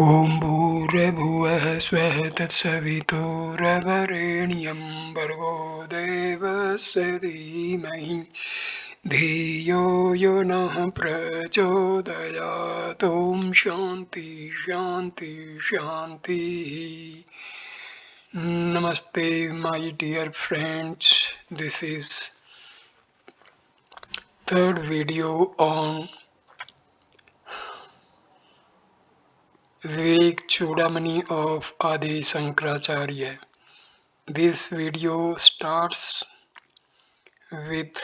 ॐ भूर्भुवः स्वः तत्सवितुर्वरेण्यं भर्गो देवस्य धीमहि धियो यो नः प्रचोदयात् ॐ शान्ति शान्ति शान्तिः. Namaste, my dear friends. This is third video on Viveka Chudamani of Adi Sankaracharya. This video starts with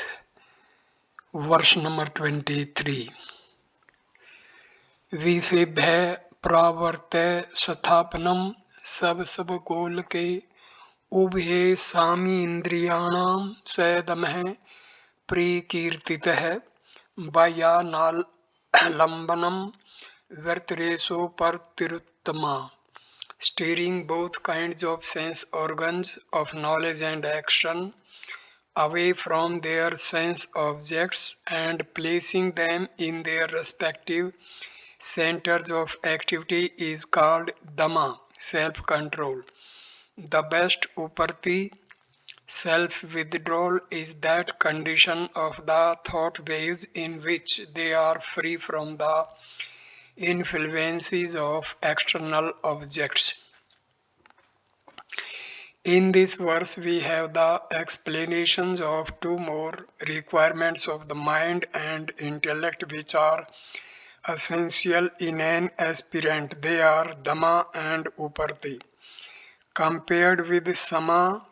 verse number 23. विषेभ्य प्रावर्त्य स्थापनम सब गोल के उभये सामी इंद्रियाणाम सदमः प्रीकीर्तितः वयानालंबनम वर्तरेशो पर तिरुत्तमा. Steering both kinds of sense organs of knowledge and action away from their sense objects and placing them in their respective centers of activity is called Dhamma, self-control. The best uparti, self-withdrawal, is that condition of the thought waves in which they are free from the influences of external objects. In this verse, we have the explanations of two more requirements of the mind and intellect which are essential in an aspirant. They are Dhamma and Uparti. Compared with Sama,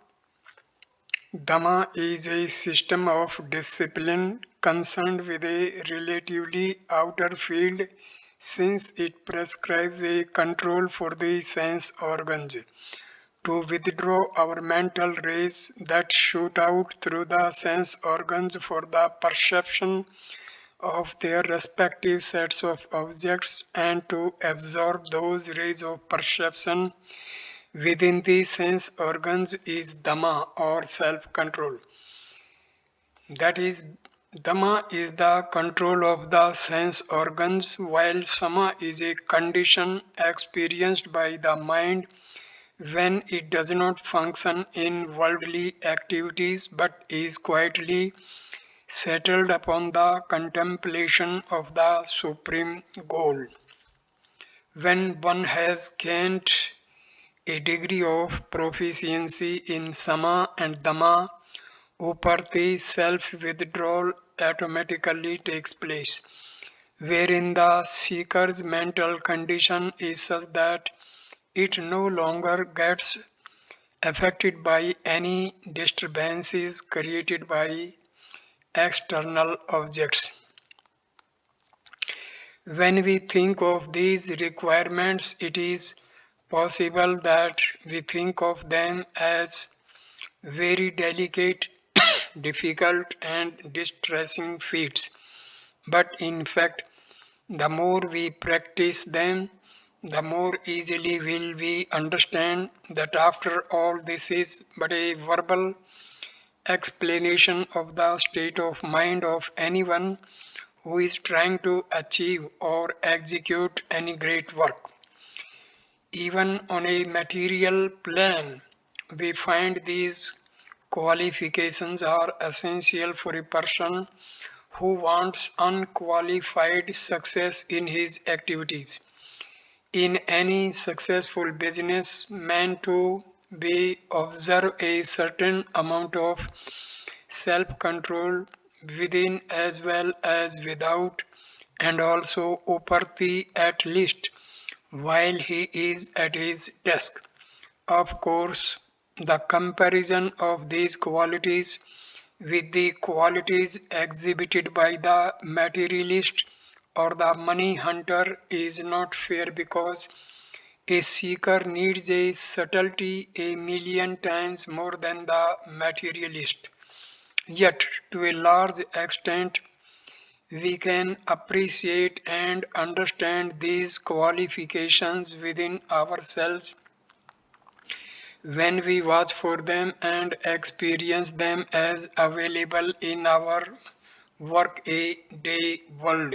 Dhamma is a system of discipline concerned with a relatively outer field, since it prescribes a control for the sense organs to withdraw our mental rays that shoot out through the sense organs for the perception of their respective sets of objects and to absorb those rays of perception within the sense organs is Dhamma or self-control. That is, Dhamma is the control of the sense organs, while Sama is a condition experienced by the mind when it does not function in worldly activities but is quietly settled upon the contemplation of the supreme goal. When one has gained a degree of proficiency in Sama and Dhamma, Uparti, self-withdrawal, automatically takes place, wherein the seeker's mental condition is such that it no longer gets affected by any disturbances created by external objects. When we think of these requirements, it is possible that we think of them as very delicate, difficult, and distressing feats. But in fact, the more we practice them, the more easily will we understand that after all this is but a verbal explanation of the state of mind of anyone who is trying to achieve or execute any great work. Even on a material plane, we find these qualifications are essential for a person who wants unqualified success in his activities. In any successful business, man to be observe a certain amount of self-control within as well as without, and also uparti at least while he is at his desk. Of course, the comparison of these qualities with the qualities exhibited by the materialist or the money hunter is not fair, because a seeker needs a subtlety a million times more than the materialist. Yet, to a large extent, we can appreciate and understand these qualifications within ourselves when we watch for them and experience them as available in our work a day world.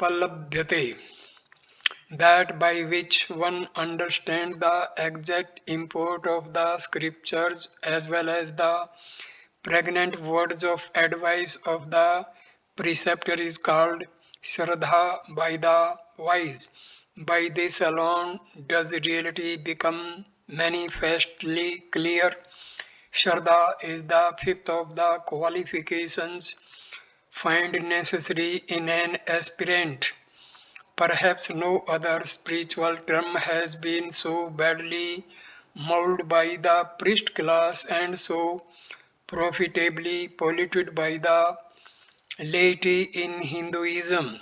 upalabhyate, that by which one understands the exact import of the scriptures as well as the pregnant words of advice of the preceptor is called Shraddha by the wise. By this alone does reality become manifestly clear. Shraddha is the fifth of the qualifications find necessary in an aspirant. Perhaps no other spiritual term has been so badly molded by the priest class and so profitably polluted by the laity in Hinduism.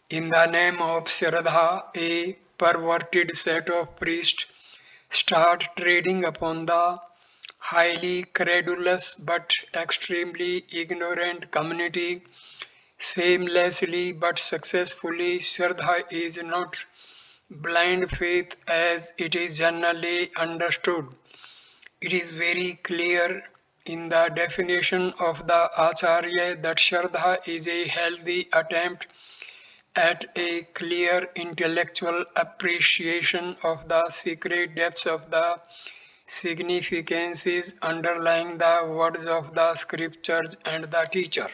In the name of Shraddha, a perverted set of priests start trading upon the highly credulous but extremely ignorant community. Shamelessly but successfully, Shraddha is not blind faith as it is generally understood. It is very clear in the definition of the Acharya that Shraddha is a healthy attempt at a clear intellectual appreciation of the secret depths of the significances underlying the words of the scriptures and the teacher.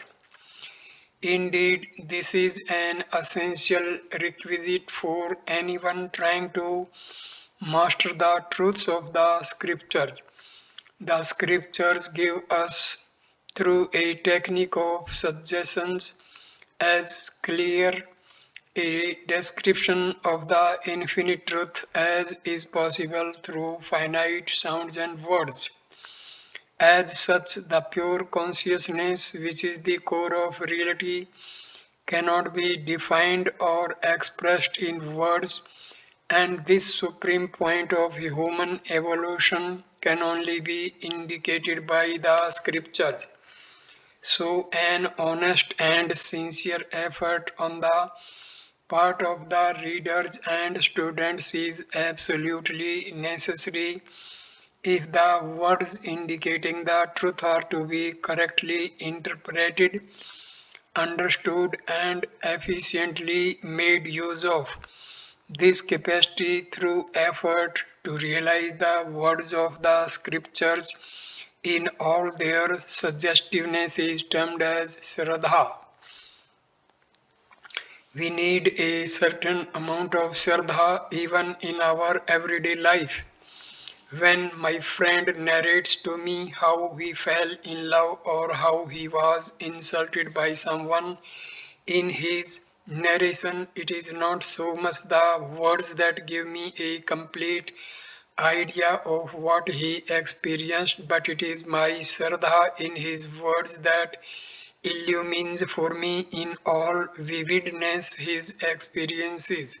Indeed, this is an essential requisite for anyone trying to master the truths of the scriptures. The scriptures give us, through a technique of suggestions, as clear a description of the infinite truth as is possible through finite sounds and words. As such, the pure consciousness, which is the core of reality, cannot be defined or expressed in words, and this supreme point of human evolution can only be indicated by the scriptures. So, an honest and sincere effort on the part of the readers and students is absolutely necessary if the words indicating the truth are to be correctly interpreted, understood, and efficiently made use of. This capacity through effort to realize the words of the scriptures in all their suggestiveness is termed as Shraddha. We need a certain amount of Shraddha even in our everyday life. When my friend narrates to me how he fell in love or how he was insulted by someone, in his narration, it is not so much the words that give me a complete idea of what he experienced, but it is my Shraddha in his words that illumines for me in all vividness his experiences.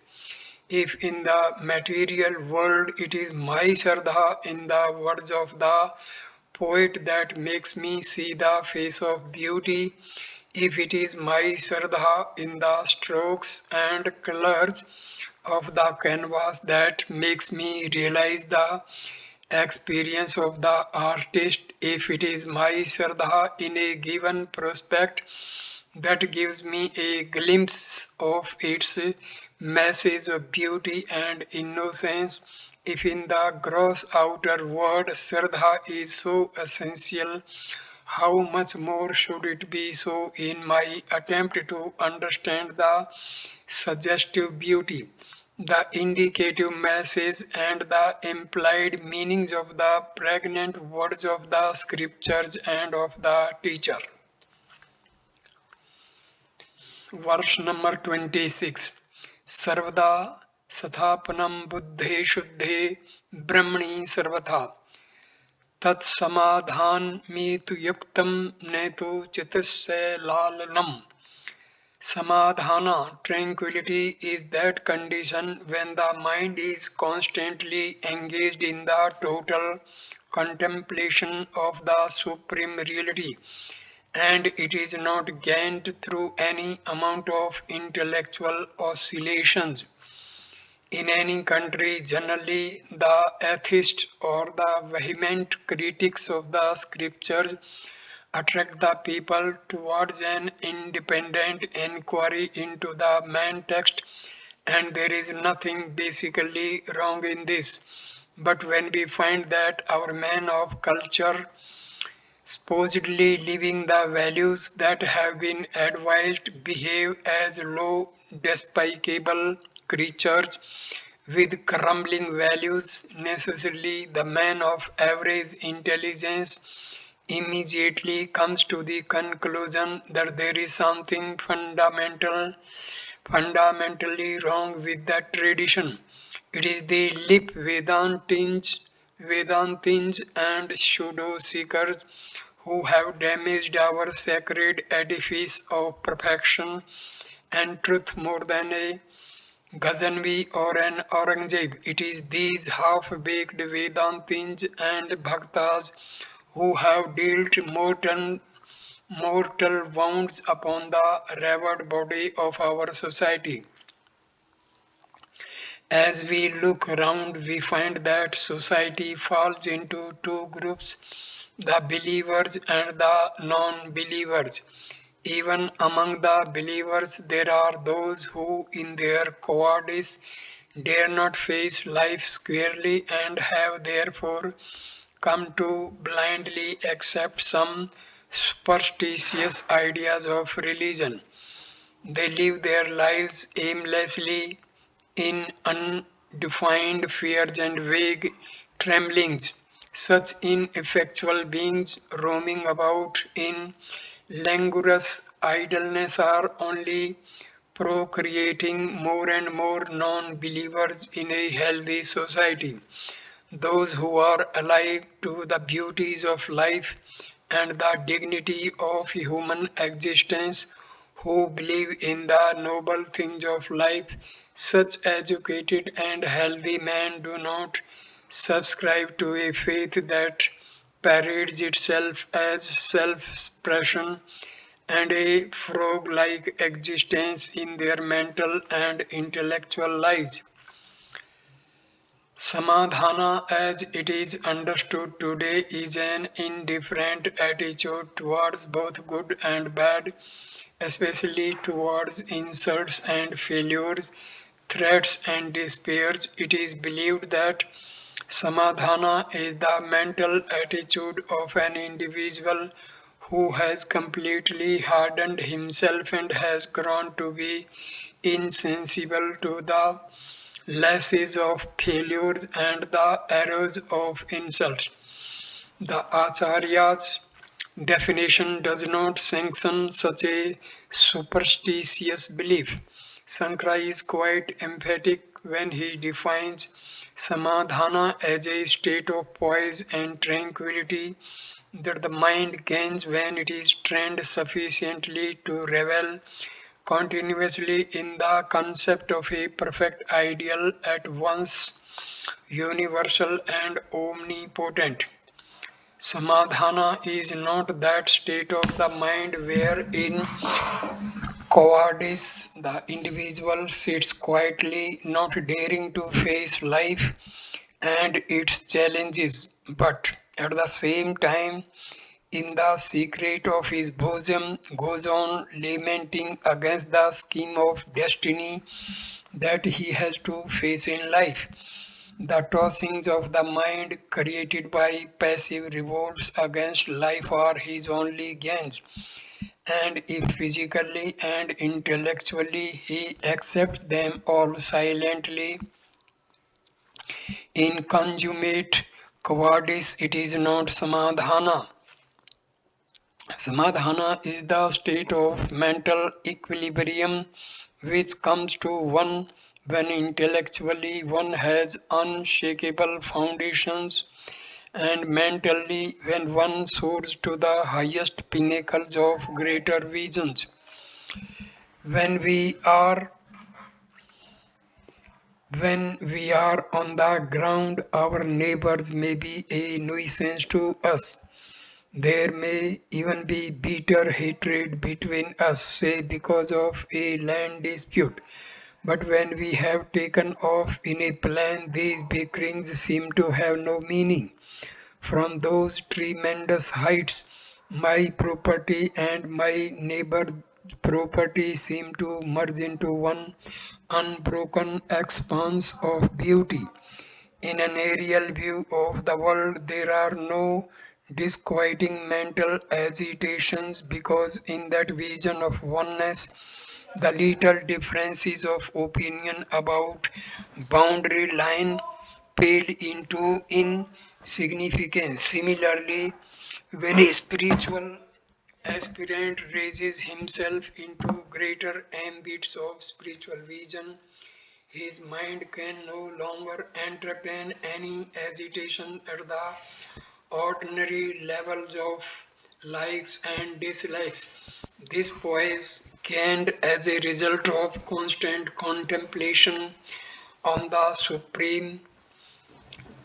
If in the material world it is my Shraddha in the words of the poet that makes me see the face of beauty, if it is my Shraddha in the strokes and colors of the canvas that makes me realize the experience of the artist, if it is my Shraddha in a given prospect that gives me a glimpse of its message of beauty and innocence, if in the gross outer world Shraddha is so essential, how much more should it be so in my attempt to understand the suggestive beauty, the indicative message, and the implied meanings of the pregnant words of the scriptures and of the teacher. Verse number 26. Sarvada sathapanam buddhe shuddhe brahmani sarvatha तत्समाधान में तु युक्तम ने तो चितस्य लालनम. Samadhana, tranquility, is that condition when the mind is constantly engaged in the total contemplation of the supreme reality, and it is not gained through any amount of intellectual oscillations. In any country, generally, the atheists or the vehement critics of the scriptures attract the people towards an independent inquiry into the main text, and there is nothing basically wrong in this. But when we find that our man of culture supposedly living the values that have been advised behave as low, despicable creatures with crumbling values, necessarily the man of average intelligence immediately comes to the conclusion that there is something fundamentally wrong with that tradition. It is the lip Vedantins and pseudo seekers who have damaged our sacred edifice of perfection and truth more than a Ghaznavi or an Aurangzeb. It is these half-baked Vedantins and Bhaktas who have dealt mortal wounds upon the revered body of our society. As we look around, we find that society falls into two groups, the believers and the non believers. Even among the believers, there are those who, in their cowardice, dare not face life squarely and have therefore come to blindly accept some superstitious ideas of religion. They live their lives aimlessly in undefined fears and vague tremblings. Such ineffectual beings roaming about in languorous idleness are only procreating more and more non believers in a healthy society. Those who are alive to the beauties of life and the dignity of human existence, who believe in the noble things of life, such educated and healthy men do not subscribe to a faith that parades itself as self expression and a frog like existence in their mental and intellectual lives. Samadhana, as it is understood today, is an indifferent attitude towards both good and bad, especially towards insults and failures, threats and despairs. It is believed that Samadhana is the mental attitude of an individual who has completely hardened himself and has grown to be insensible to the lashes of failures and the arrows of insults. The Acharya's definition does not sanction such a superstitious belief. Sankara is quite emphatic when he defines samadhana as a state of poise and tranquility that the mind gains when it is trained sufficiently to revel continuously in the concept of a perfect ideal at once universal and omnipotent. Samadhana is not that state of the mind wherein cowardice the individual sits quietly, not daring to face life and its challenges, but at the same time, in the secret of his bosom, goes on lamenting against the scheme of destiny that he has to face in life. The tossings of the mind created by passive revolts against life are his only gains, and if physically and intellectually he accepts them all silently, in consummate cowardice, it is not samadhana. Samadhana is the state of mental equilibrium which comes to one when intellectually one has unshakable foundations and mentally when one soars to the highest pinnacles of greater visions. When we are when we are on the ground, our neighbors may be a nuisance to us. There may even be bitter hatred between us, say because of a land dispute. But when we have taken off in a plane, these bickerings seem to have no meaning. From those tremendous heights, My property and my neighbor's property seem to merge into one unbroken expanse of beauty. In an aerial view of the world, there are no disquieting mental agitations because in that vision of oneness, the little differences of opinion about boundary line pale into insignificance. Similarly, when a spiritual aspirant raises himself into greater ambits of spiritual vision, his mind can no longer entertain any agitation at the ordinary levels of likes and dislikes. This poise gained as a result of constant contemplation on the Supreme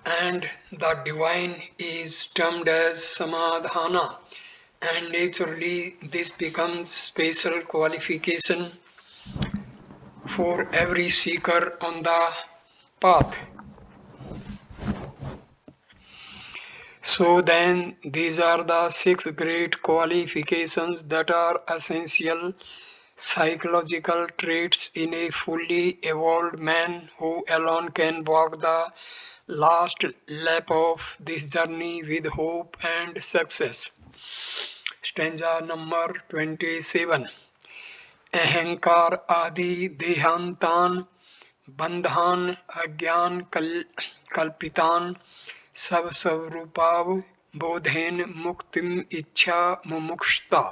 and the Divine is termed as Samadhana, and naturally this becomes special qualification for every seeker on the path. So then these are the six great qualifications that are essential psychological traits in a fully evolved man who alone can walk the last lap of this journey with hope and success. Stanza number 27. अहंकार आदि देहांतान बंधान अज्ञान कल्पितान सब स्वरूपाव बोधेन मुक्तिम इच्छा मुमुक्षता.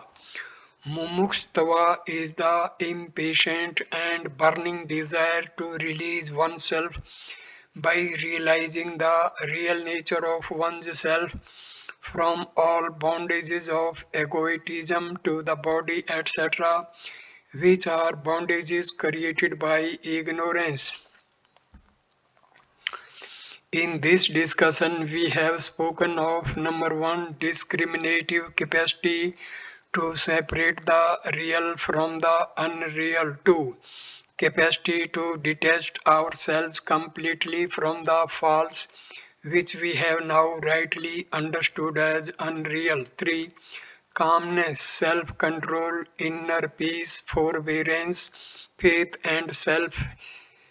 Mumukshava is the impatient and burning desire to release oneself by realizing the real nature of one's self from all bondages of egoism to the body, etc., which are bondages created by ignorance. In this discussion, we have spoken of number one, discriminative capacity to separate the real from the unreal. Two, capacity to detach ourselves completely from the false, which we have now rightly understood as unreal. Three, calmness, self control, inner peace, forbearance, faith, and self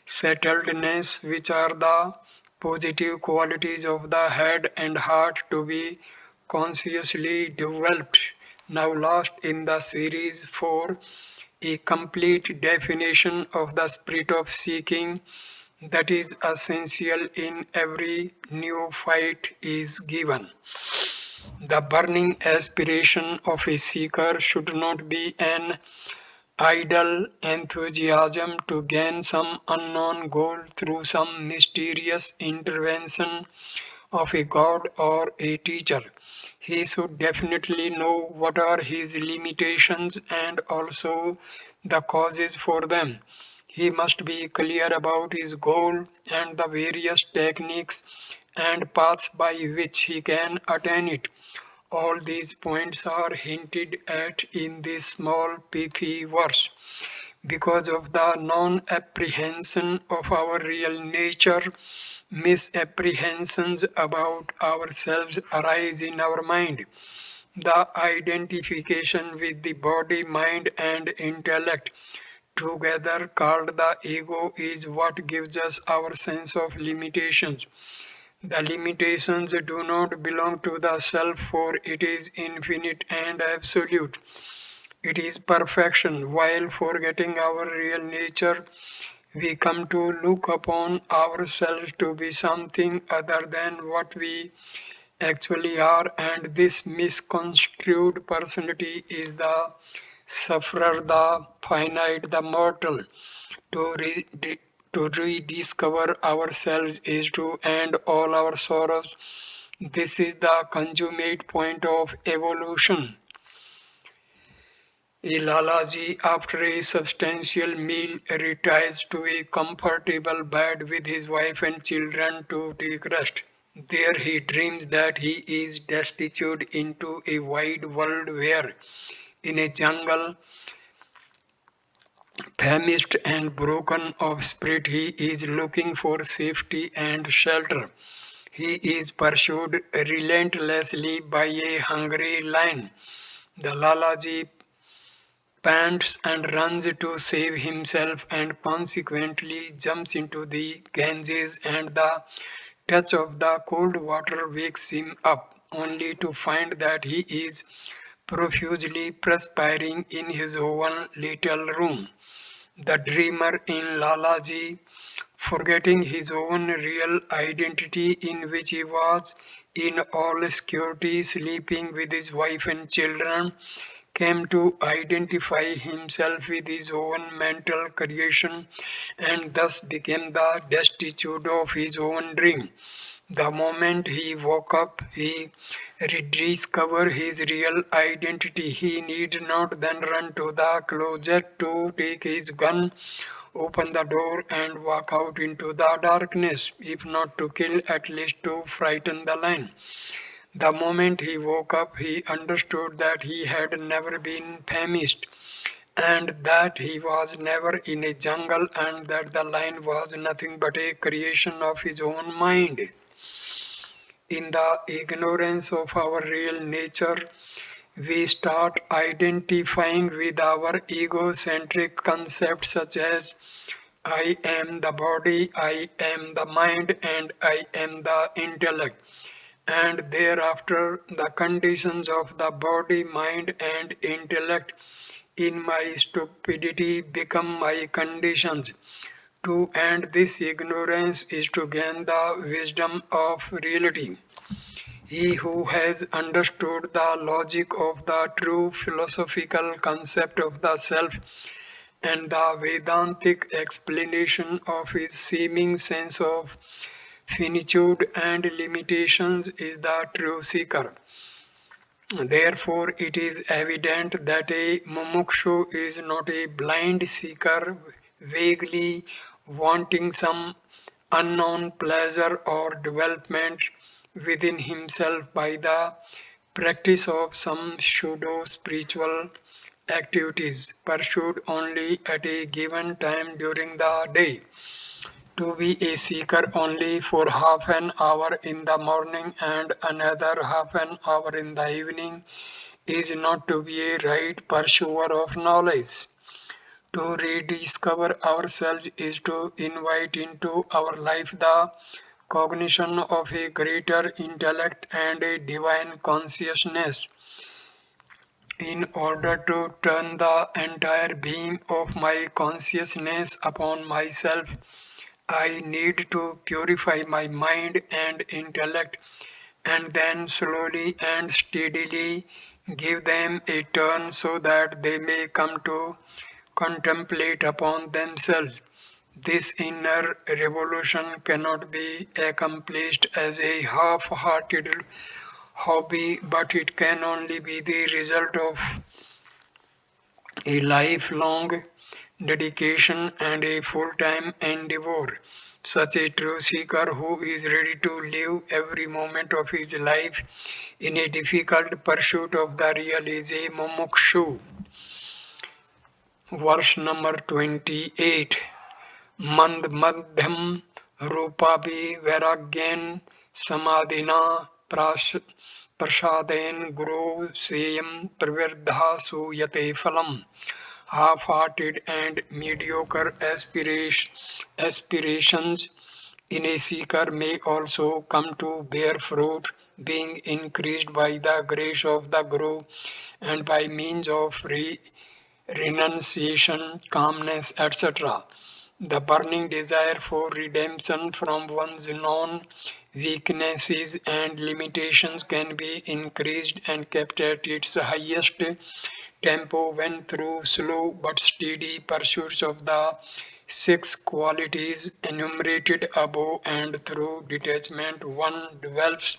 settledness, which are the positive qualities of the head and heart to be consciously developed. Now, last in the series 4, a complete definition of the spirit of seeking that is essential in every neophyte is given. The burning aspiration of a seeker should not be an idle enthusiasm to gain some unknown goal through some mysterious intervention of a god or a teacher. He should definitely know what are his limitations and also the causes for them. He must be clear about his goal and the various techniques and paths by which he can attain it. All these points are hinted at in this small pithy verse. Because of the non apprehension of our real nature, misapprehensions about ourselves arise in our mind. The identification with the body, mind, and intellect, together called the ego, is what gives us our sense of limitations. The limitations do not belong to the self, for it is infinite and absolute. It is perfection. While forgetting our real nature, we come to look upon ourselves to be something other than what we actually are, and this misconstrued personality is the sufferer, the finite, the mortal. To, to rediscover ourselves is to end all our sorrows. This is the consummate point of evolution. A Lalaji, after a substantial meal, retires to a comfortable bed with his wife and children to take rest. There he dreams that he is destitute into a wide world where, in a jungle, famished and broken of spirit, he is looking for safety and shelter. He is pursued relentlessly by a hungry lion. The Lalaji pants and runs to save himself and consequently jumps into the Ganges, and the touch of the cold water wakes him up, only to find that he is profusely perspiring in his own little room. The dreamer in Lalaji, forgetting his own real identity in which he was in all security sleeping with his wife and children, came to identify himself with his own mental creation and thus became the destitute of his own dream. The moment he woke up, he rediscovered his real identity. He need not then run to the closet to take his gun, open the door, and walk out into the darkness, if not to kill, at least to frighten the lion. The moment he woke up, he understood that he had never been famished, and that he was never in a jungle, and that the lion was nothing but a creation of his own mind. In the ignorance of our real nature, we start identifying with our egocentric concepts such as I am the body, I am the mind, and I am the intellect. And thereafter, the conditions of the body, mind, and intellect in my stupidity become my conditions. To end this ignorance is to gain the wisdom of reality. He who has understood the logic of the true philosophical concept of the self and the Vedantic explanation of his seeming sense of finitude and limitations is the true seeker. Therefore, it is evident that a mumukshu is not a blind seeker vaguely wanting some unknown pleasure or development within himself by the practice of some pseudo spiritual activities pursued only at a given time during the day. To be a seeker only for half an hour in the morning and another half an hour in the evening is not to be a right pursuer of knowledge. To rediscover ourselves is to invite into our life the cognition of a greater intellect and a divine consciousness. In order to turn the entire beam of my consciousness upon myself, I need to purify my mind and intellect and then slowly and steadily give them a turn so that they may come to contemplate upon themselves. This inner revolution cannot be accomplished as a half hearted hobby, but it can only be the result of a lifelong dedication and a full-time endeavor. Such a true seeker who is ready to live every moment of his life in a difficult pursuit of the real is a mumukshu. Verse number 28. Mand madhyam rupabi vairagyan samadhina prasadain guru seyam pravirdha suyate phalam. Half-hearted and mediocre aspirations in a seeker may also come to bear fruit, being increased by the grace of the Guru and by means of renunciation, calmness, etc. The burning desire for redemption from one's known weaknesses and limitations can be increased and kept at its highest tempo when through slow but steady pursuits of the six qualities enumerated above, and through detachment one develops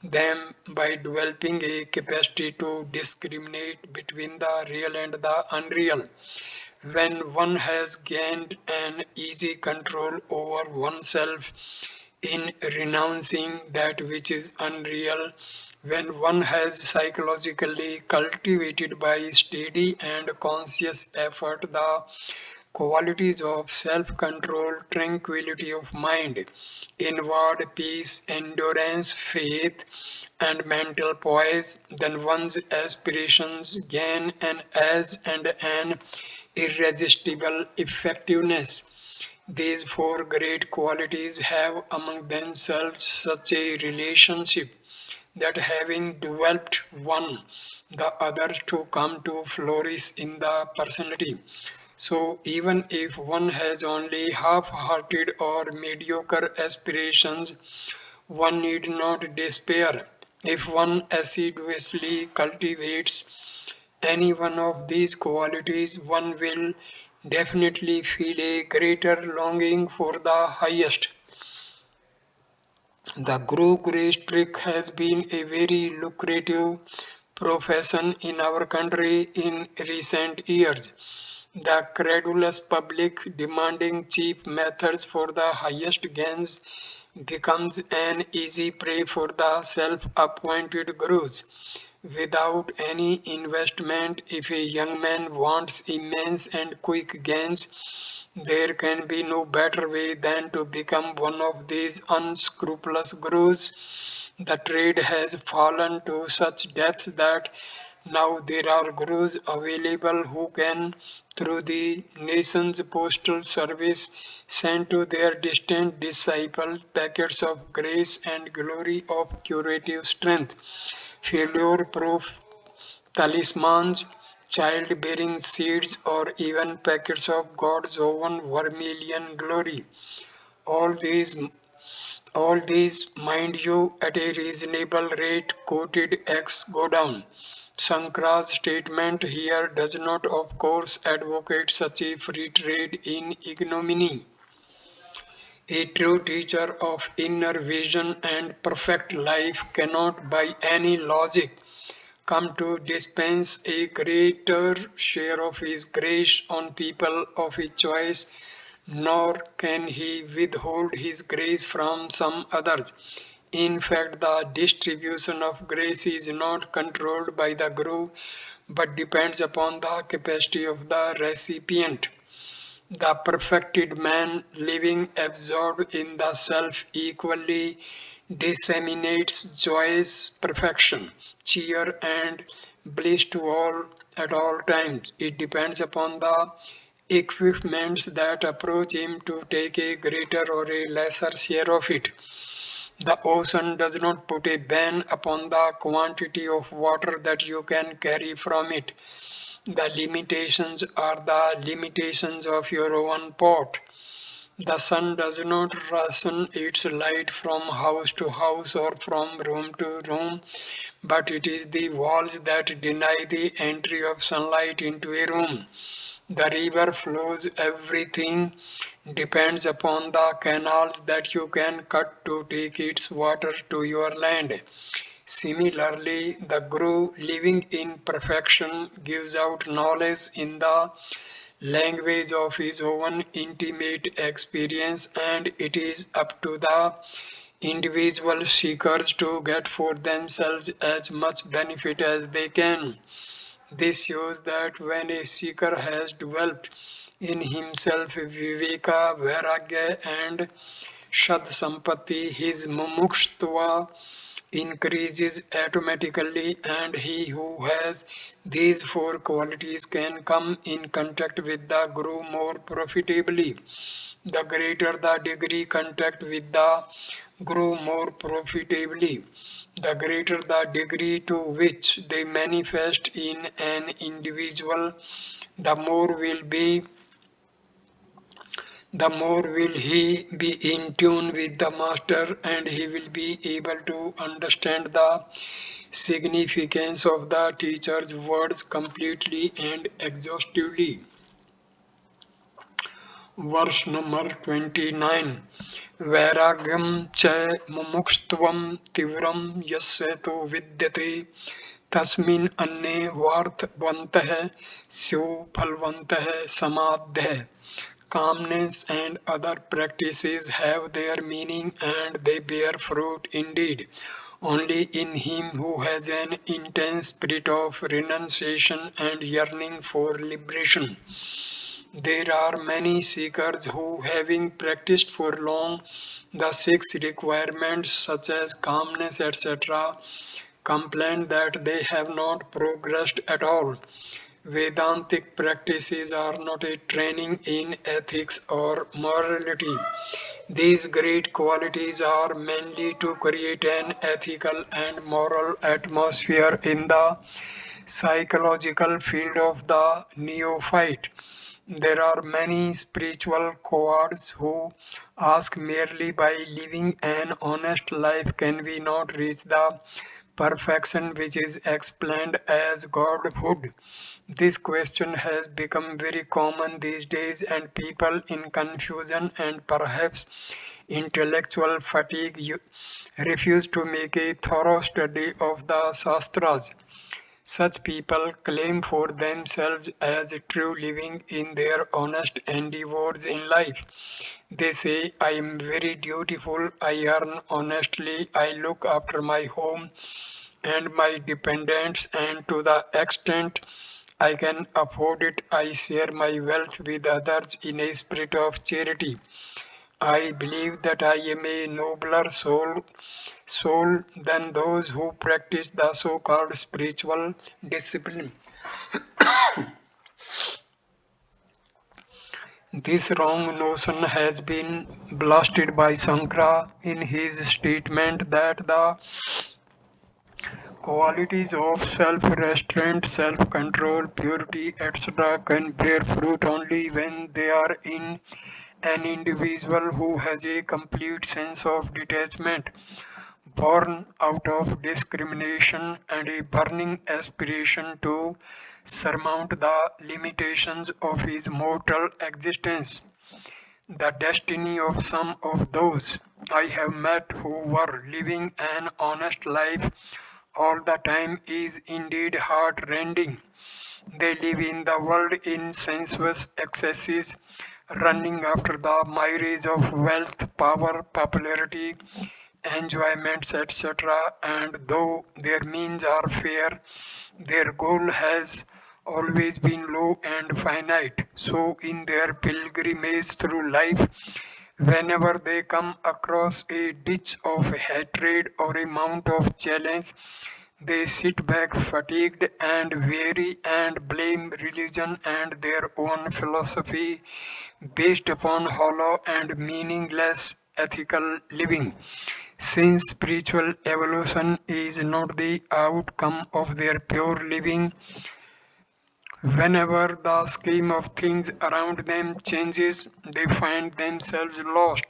them by developing a capacity to discriminate between the real and the unreal. When one has gained an easy control over oneself in renouncing that which is unreal, when one has psychologically cultivated by steady and conscious effort the qualities of self-control, tranquility of mind, inward peace, endurance, faith, and mental poise, then one's aspirations gain an edge and an irresistible effectiveness. These four great qualities have among themselves such a relationship that having developed one, the other to come to flourish in the personality. So, even if one has only half hearted or mediocre aspirations, one need not despair. If one assiduously cultivates any one of these qualities, one will definitely feel a greater longing for the highest. The Guru Grace trick has been a very lucrative profession in our country in recent years. The credulous public demanding cheap methods for the highest gains becomes an easy prey for the self-appointed gurus. Without any investment, if a young man wants immense and quick gains, there can be no better way than to become one of these unscrupulous gurus. The trade has fallen to such depths that now there are gurus available who can, through the nation's postal service, send to their distant disciples packets of grace and glory of curative strength, failure proof talismans, childbearing seeds, or even packets of God's own vermilion glory. All these, all these, mind you, at a reasonable rate, quoted X go down. Sankara's statement here does not, of course, advocate such a free trade in ignominy. A true teacher of inner vision and perfect life cannot, by any logic, come to dispense a greater share of his grace on people of his choice, nor can he withhold his grace from some others. In fact, the distribution of grace is not controlled by the Guru but depends upon the capacity of the recipient. The perfected man, living absorbed in the self, equally disseminates joyous perfection, cheer, and bliss to all at all times. It depends upon the equipments that approach him to take a greater or a lesser share of it. The ocean does not put a ban upon the quantity of water that you can carry from it. The limitations are the limitations of your own pot. The sun does not ration its light from house to house or from room to room, but it is the walls that deny the entry of sunlight into a room. The river flows, everything depends upon the canals that you can cut to take its water to your land. Similarly, the Guru, living in perfection, gives out knowledge in the language of his own intimate experience, and it is up to the individual seekers to get for themselves as much benefit as they can. This shows that when a seeker has developed in himself Viveka, Vairagya, and Shad Sampati, his mumukshva increases automatically, and he who has these four qualities can come in contact with the Guru more profitably. The greater the degree contact with the Guru more profitably, the greater the degree to which they manifest in an individual, the more will be the more will he be in tune with the master, and he will be able to understand the significance of the teacher's words completely and exhaustively. Verse number 29. Vairagyam cha mumukštvam tivram yasya to vidyate तस्मिन् अन्ने वार्थवन्तः स्युः फलवन्तः समाधयः. Calmness and other practices have their meaning and they bear fruit indeed. Only in him who has an intense spirit of renunciation and yearning for liberation, There are many seekers who, having practiced for long the six requirements such as calmness, etc., complain that they have not progressed at all. Vedantic practices are not a training in ethics or morality. These great qualities are mainly to create an ethical and moral atmosphere in the psychological field of the neophyte. There are many spiritual cowards who ask merely by living an honest life can we not reach the perfection which is explained as godhood. This question has become very common these days, and people in confusion and perhaps intellectual fatigue refuse to make a thorough study of the Shastras. Such people claim for themselves as true living in their honest endeavors in life. They say, I am very dutiful, I earn honestly, I look after my home and my dependents, and to the extent I can afford it, I share my wealth with others in a spirit of charity. I believe that I am a nobler soul than those who practice the so-called spiritual discipline. This wrong notion has been blasted by Sankara in his statement that the qualities of self-restraint, self-control, purity, etc. can bear fruit only when they are in an individual who has a complete sense of detachment, born out of discrimination and a burning aspiration to surmount the limitations of his mortal existence. The destiny of some of those I have met who were living an honest life all the time is indeed heart-rending. They live in the world in sensuous excesses, running after the myriads of wealth, power, popularity, enjoyments, etc. And though their means are fair, their goal has always been low and finite. So, in their pilgrimage through life, whenever they come across a ditch of hatred or a mount of challenge, they sit back fatigued and weary and blame religion and their own philosophy based upon hollow and meaningless ethical living. Since spiritual evolution is not the outcome of their pure living, whenever the scheme of things around them changes, they find themselves lost.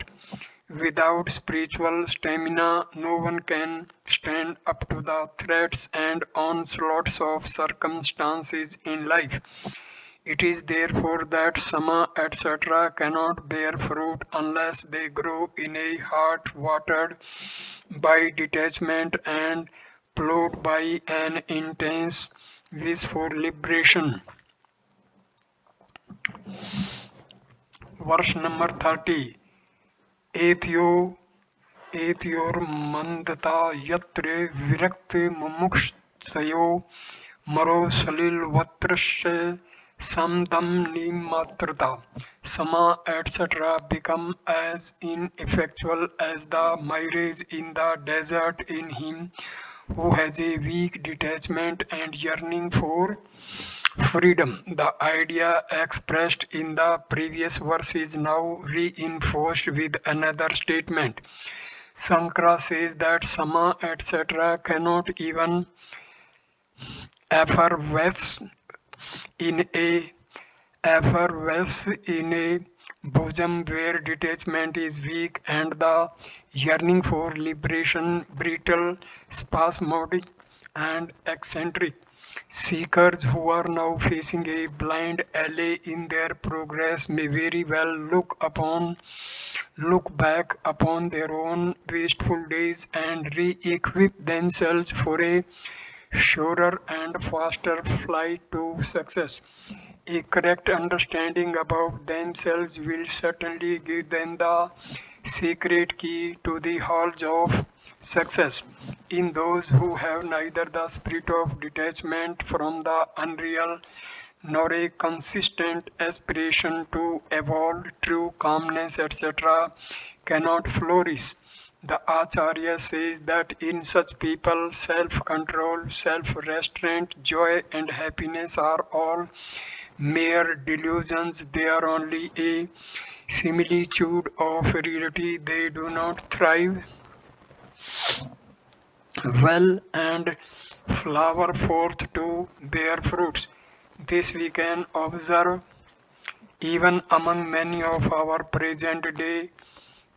Without spiritual stamina, no one can stand up to the threats and onslaughts of circumstances in life. It is therefore that sama, etc., cannot bear fruit unless they grow in a heart watered by detachment and plowed by an intense wish for liberation. Verse number 30. Ethyo एतयोर्मन्दता यत्र विरक्त मुमुक्षयो मरो सलिलवत्रस्य samdamnimatrata. Sama, etc. become as ineffectual as the mirage in the desert in him who has a weak detachment and yearning for freedom. The idea expressed in the previous verse is now reinforced with another statement. Sankara says that Sama, etc. cannot even effervesce in a bosom where detachment is weak and the yearning for liberation brittle, spasmodic, and eccentric. Seekers who are now facing a blind alley in their progress may very well look back upon their own wasteful days and re-equip themselves for a surer and faster flight to success. A correct understanding about themselves will certainly give them the secret key to the halls of success. In those who have neither the spirit of detachment from the unreal nor a consistent aspiration to evolve true calmness, etc., cannot flourish. The Acharya says that in such people, self control, self restraint, joy, and happiness are all mere delusions. They are only a similitude of reality. They do not thrive well and flower forth to bear fruits. This we can observe even among many of our present day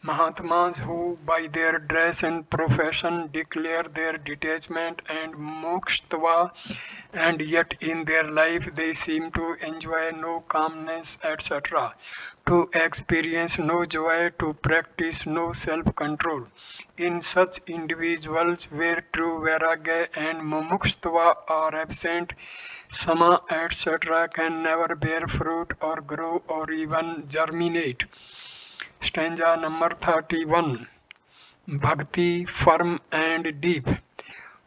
Mahatmas who, by their dress and profession, declare their detachment and mokshtva, and yet in their life they seem to enjoy no calmness, etc., to experience no joy, to practice no self control. In such individuals, where true vairagya and mumukštva are absent, sama, etc., can never bear fruit or grow or even germinate. Stanza number 31. Bhakti firm and deep.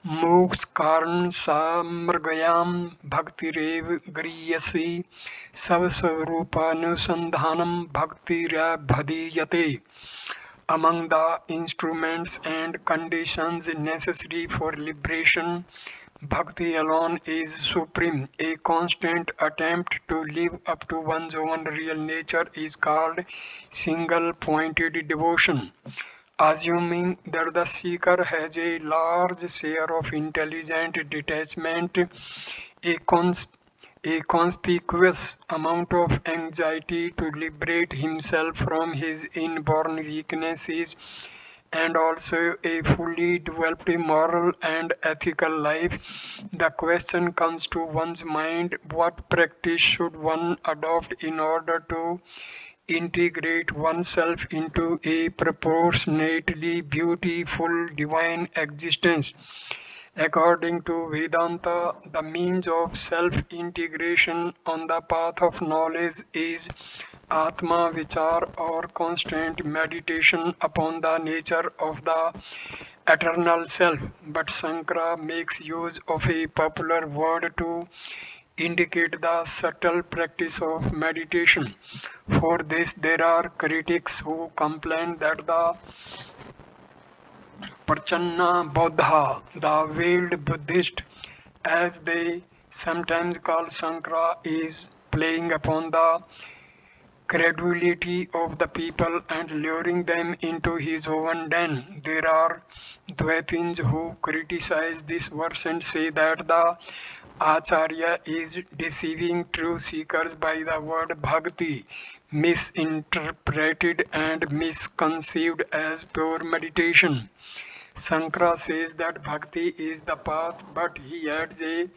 Moksha karan samrgayam bhaktirev griyasi savsvarupānusandhanam bhaktirabhadiyate. Among the instruments and conditions necessary for liberation, Bhakti alone is supreme. A constant attempt to live up to one's own real nature is called single pointed devotion. Assuming that the seeker has a large share of intelligent detachment, a, cons- a conspicuous amount of anxiety to liberate himself from his inborn weaknesses, and also a fully developed moral and ethical life, the question comes to one's mind: what practice should one adopt in order to integrate oneself into a proportionately beautiful divine existence? According to Vedanta, the means of self integration on the path of knowledge is Atma Vichar, or constant meditation upon the nature of the eternal self. But Sankara makes use of a popular word to indicate the subtle practice of meditation. For this, there are critics who complain that the Prachanna Bodha, the veiled Buddhist, as they sometimes call Sankara, is playing upon the credulity of the people and luring them into his own den. There are Dvaitins who criticize this verse and say that the Acharya is deceiving true seekers by the word bhakti, misinterpreted and misconceived as pure meditation. Sankara says that bhakti is the path, but he adds a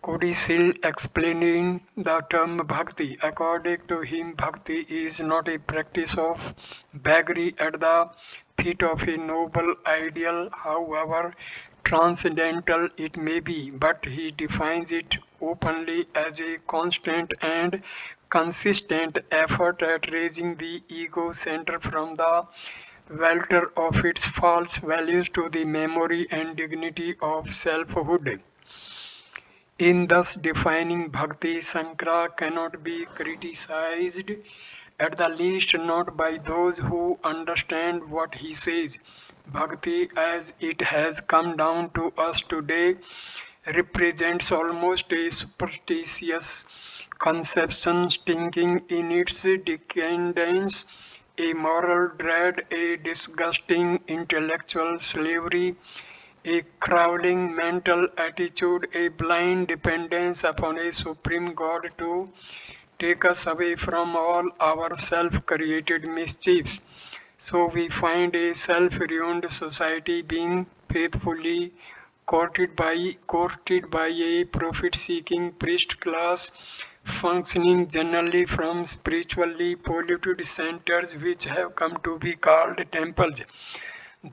codicil explaining the term bhakti. According to him, bhakti is not a practice of beggary at the feet of a noble ideal, however transcendental it may be, but he defines it openly as a constant and consistent effort at raising the ego center from the welter of its false values to the memory and dignity of selfhood. In thus defining bhakti, Sankara cannot be criticized, at the least not by those who understand what he says. Bhakti, as it has come down to us today, represents almost a superstitious conception stinking in its decadence, a moral dread, a disgusting intellectual slavery, a crawling mental attitude, a blind dependence upon a supreme God to take us away from all our self created mischiefs. So we find a self ruined society being faithfully courted by a profit seeking priest class, functioning generally from spiritually polluted centers which have come to be called temples.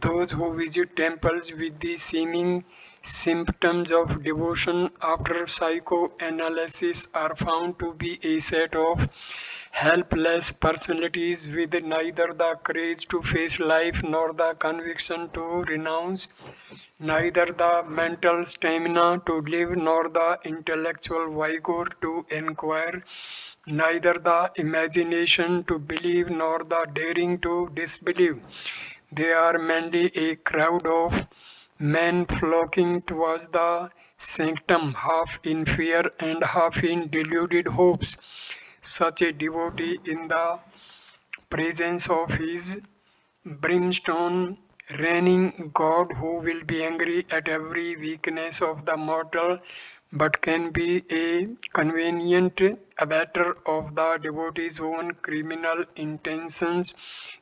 Those who visit temples with the seeming symptoms of devotion after psychoanalysis are found to be a set of helpless personalities with neither the courage to face life nor the conviction to renounce neither the mental stamina to live nor the intellectual vigor to inquire, neither the imagination to believe nor the daring to disbelieve. They are mainly a crowd of men flocking towards the sanctum, half in fear and half in deluded hopes. Such a devotee in the presence of his brimstone reigning God, who will be angry at every weakness of the mortal, but can be a convenient abater of the devotee's own criminal intentions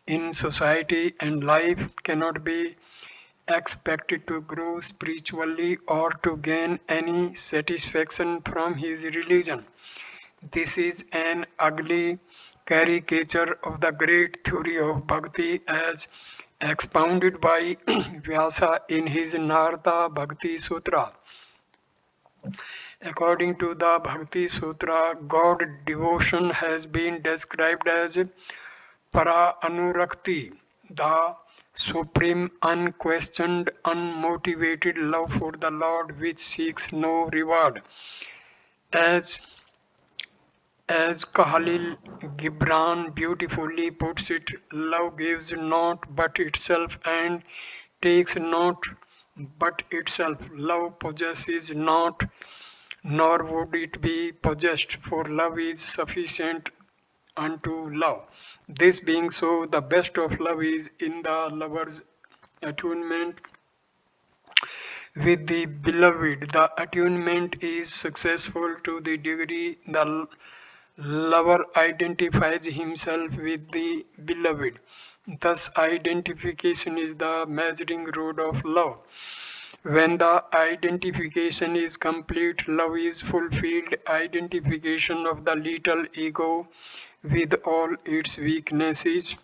in society and life, cannot be expected to grow spiritually or to gain any satisfaction from his religion. This is an ugly caricature of the great theory of bhakti as expounded by Vyasa in his Narada Bhakti Sutra. According to the Bhakti Sutra, God devotion has been described as para anurakti, the supreme, unquestioned, unmotivated love for the Lord which seeks no reward. As As Khalil Gibran beautifully puts it, love gives not but itself and takes not but itself. Love possesses not, nor would it be possessed, for love is sufficient unto love. This being so, the best of love is in the lover's attunement with the beloved. The attunement is successful to the degree the lover identifies himself with the beloved. Thus, identification is the measuring rod of love. When the identification is complete, love is fulfilled. Identification of the little ego with all its weaknesses,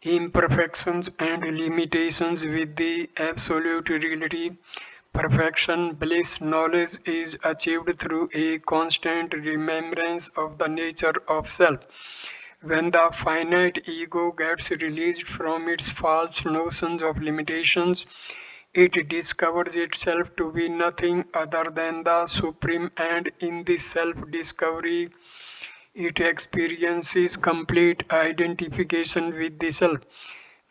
imperfections, and limitations with the absolute reality. Perfection, bliss, knowledge is achieved through a constant remembrance of the nature of self. When the finite ego gets released from its false notions of limitations, it discovers itself to be nothing other than the supreme, and in this self discovery, it experiences complete identification with the self.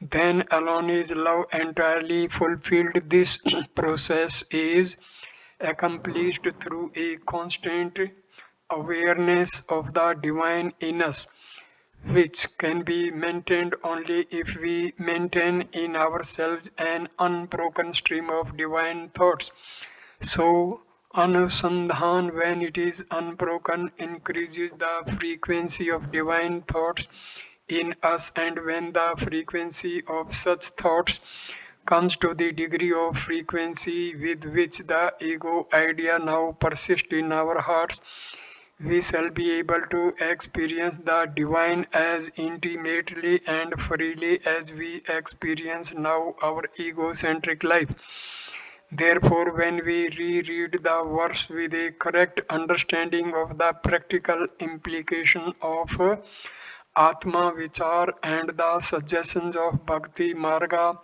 Then alone is love entirely fulfilled. This process is accomplished through a constant awareness of the divine in us, which can be maintained only if we maintain in ourselves an unbroken stream of divine thoughts. So, Anusandhan, when it is unbroken, increases the frequency of divine thoughts in us, and when the frequency of such thoughts comes to the degree of frequency with which the ego idea now persists in our hearts, we shall be able to experience the divine as intimately and freely as we experience now our egocentric life. Therefore, when we reread the verse with a correct understanding of the practical implication of Atma Vichar and the suggestions of Bhakti Marga,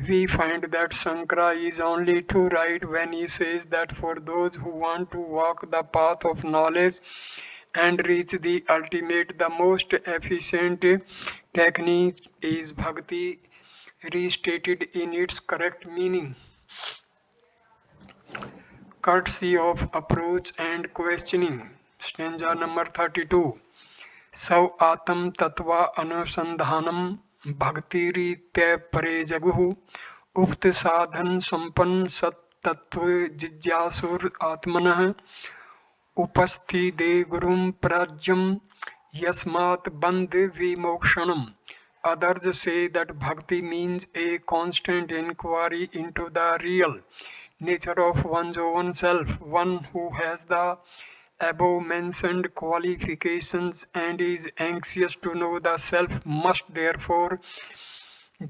we find that Sankara is only too right when he says that for those who want to walk the path of knowledge and reach the ultimate, the most efficient technique is Bhakti, restated in its correct meaning. Courtesy of approach and questioning. Stanza number 32. Sav atam tatva anusandhanam bhaktiritya pare jaguhu उक्त साधन संपन्न सत तत्व जिज्ञासुर आत्मनः उपस्थिते गुरुं प्राज्यम yasmat band vimokshanam. Others say that bhakti means a constant inquiry into the real nature of one's own self. One who has the above mentioned qualifications and is anxious to know the self must therefore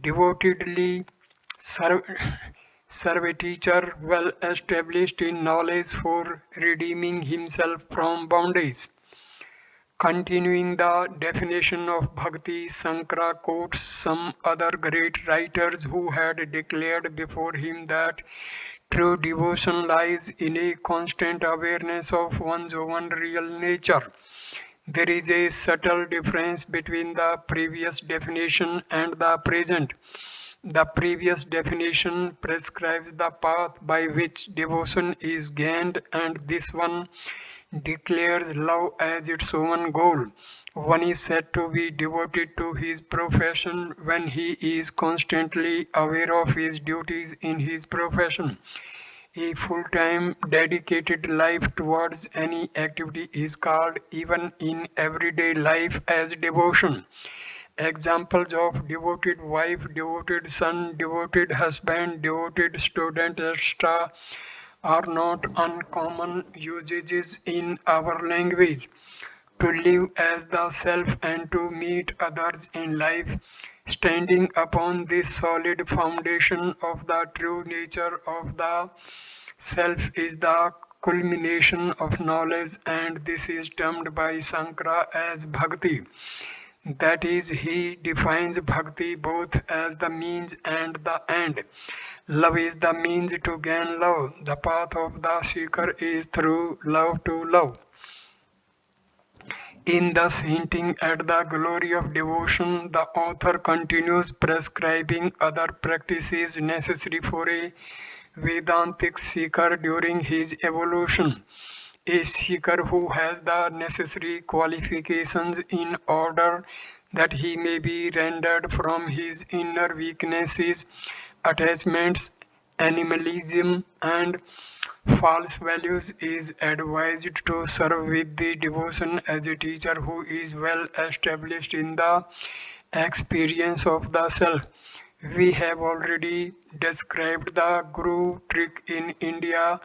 devotedly serve, serve a teacher well established in knowledge for redeeming himself from bondage. Continuing the definition of bhakti, Sankara quotes some other great writers who had declared before him that true devotion lies in a constant awareness of one's own real nature. There is a subtle difference between the previous definition and the present. The previous definition prescribes the path by which devotion is gained, and this one declares love as its own goal. One is said to be devoted to his profession when he is constantly aware of his duties in his profession. A full-time dedicated life towards any activity is called, even in everyday life, as devotion. Examples of devoted wife, devoted son, devoted husband, devoted student, etc., are not uncommon usages in our language. To live as the self and to meet others in life, standing upon this solid foundation of the true nature of the self, is the culmination of knowledge, and this is termed by Sankara as bhakti. That is, he defines bhakti both as the means and the end. Love is the means to gain love. The path of the seeker is through love to love. In thus hinting at the glory of devotion, the author continues prescribing other practices necessary for a Vedantic seeker during his evolution. A seeker who has the necessary qualifications in order that he may be rendered from his inner weaknesses, attachments, animalism, and false values is advised to serve with the devotion as a teacher who is well established in the experience of the self. We have already described the guru trick in India,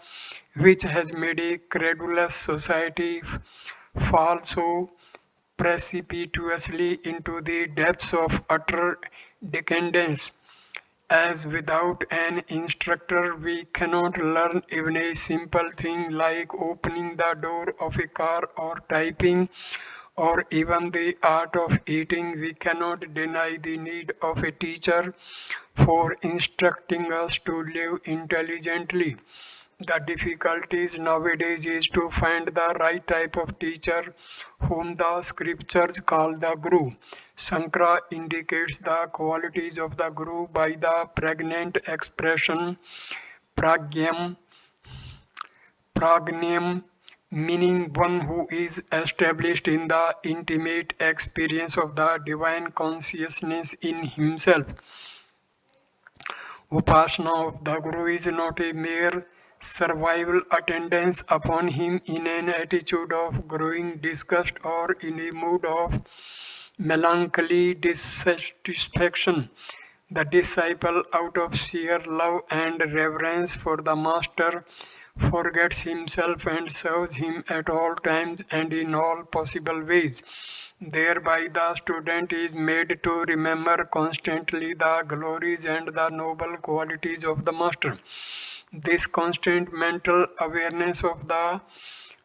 which has made a credulous society fall so precipitously into the depths of utter decadence. As without an instructor, we cannot learn even a simple thing like opening the door of a car or typing, or even the art of eating. We cannot deny the need of a teacher for instructing us to live intelligently. The difficulties nowadays is to find the right type of teacher whom the scriptures call the guru. Sankara indicates the qualities of the guru by the pregnant expression pragyam, pragnyam, meaning one who is established in the intimate experience of the divine consciousness in himself. Upasana of the Guru is not a mere survival attendance upon him in an attitude of growing disgust or in a mood of melancholy dissatisfaction. The disciple, out of sheer love and reverence for the Master, forgets himself and serves him at all times and in all possible ways. Thereby, the student is made to remember constantly the glories and the noble qualities of the Master. This constant mental awareness of the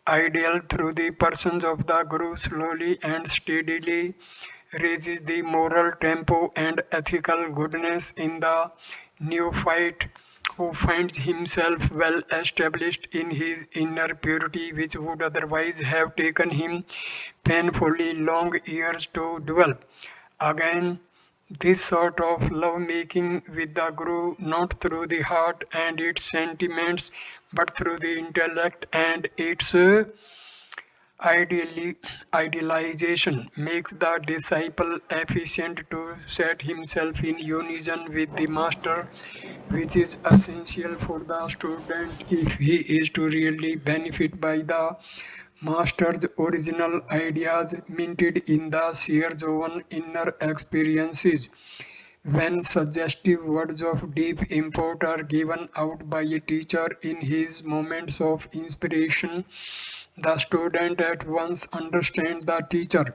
ideal through the persons of the Guru slowly and steadily raises the moral tempo and ethical goodness in the neophyte who finds himself well established in his inner purity, which would otherwise have taken him painfully long years to develop. Again, this sort of love making with the Guru, not through the heart and its sentiments, but through the intellect and its Ideally, idealization makes the disciple efficient to set himself in unison with the master, which is essential for the student if he is to really benefit by the master's original ideas minted in the seer's own inner experiences. When suggestive words of deep import are given out by a teacher in his moments of inspiration, the student at once understands the teacher.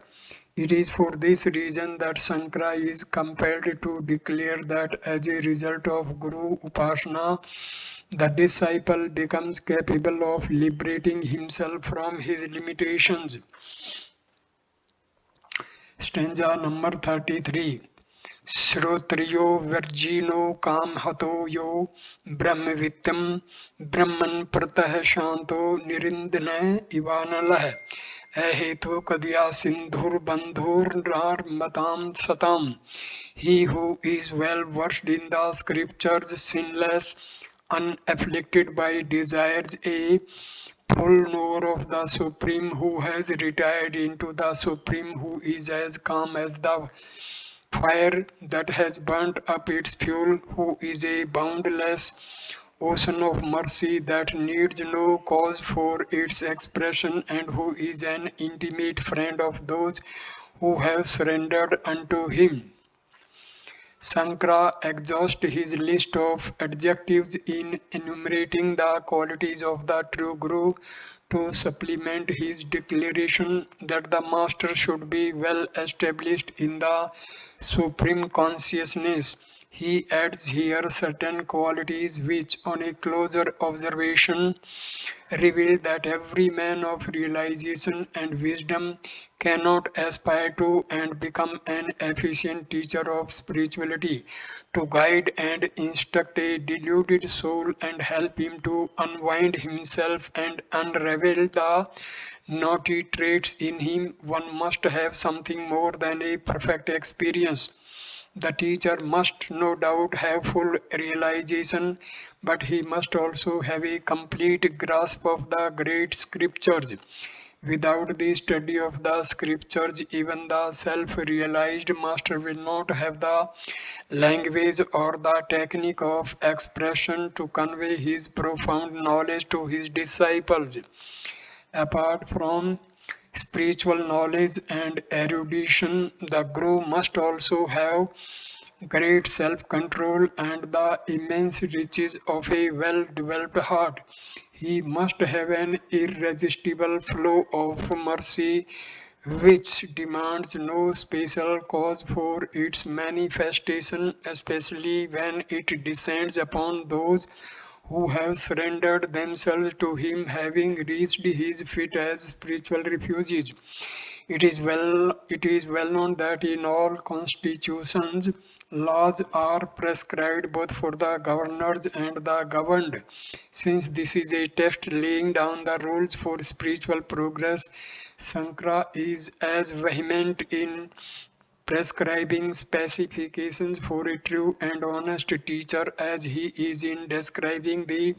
It is for this reason that Sankara is compelled to declare that as a result of Guru Upasana, the disciple becomes capable of liberating himself from his limitations. Stanza number 33. श्रोत्रियो वर्जिनो कामहतो यो ब्रह्मवित्तम ब्रह्मन् प्रतः Shanto निरिंदन इवानलः अहेतु कदया सिंधुर्बंधुर्नार्मतां सताम. He who is well versed in the scriptures, sinless, unafflicted by desires, a full knower of the Supreme, who has retired into the Supreme, who is as calm as the fire that has burnt up its fuel, who is a boundless ocean of mercy that needs no cause for its expression, and who is an intimate friend of those who have surrendered unto him. Sankara exhausts his list of adjectives in enumerating the qualities of the true Guru to supplement his declaration that the master should be well established in the supreme consciousness. He adds here certain qualities which, on a closer observation, reveal that every man of realization and wisdom cannot aspire to and become an efficient teacher of spirituality, to guide and instruct a deluded soul and help him to unwind himself and unravel the naughty traits in him. One must have something more than a perfect experience. The teacher must no doubt have full realization, but he must also have a complete grasp of the great scriptures. Without the study of the scriptures, even the self realized master will not have the language or the technique of expression to convey his profound knowledge to his disciples. Apart from spiritual knowledge and erudition, the Guru must also have great self-control and the immense riches of a well-developed heart. He must have an irresistible flow of mercy which demands no special cause for its manifestation, especially when it descends upon those who have surrendered themselves to him, having reached his feet as spiritual refugees. It is well known that in all constitutions laws are prescribed both for the governors and the governed. Since this is a text laying down the rules for spiritual progress, Sankara is as vehement in prescribing specifications for a true and honest teacher as he is in describing the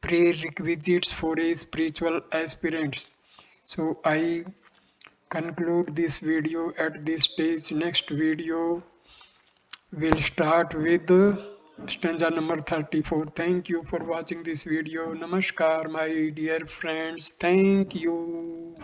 prerequisites for a spiritual aspirant. So I conclude this video at this stage. Next video will start with stanza number 34. Thank you for watching this video. Namaskar, my dear friends. Thank you.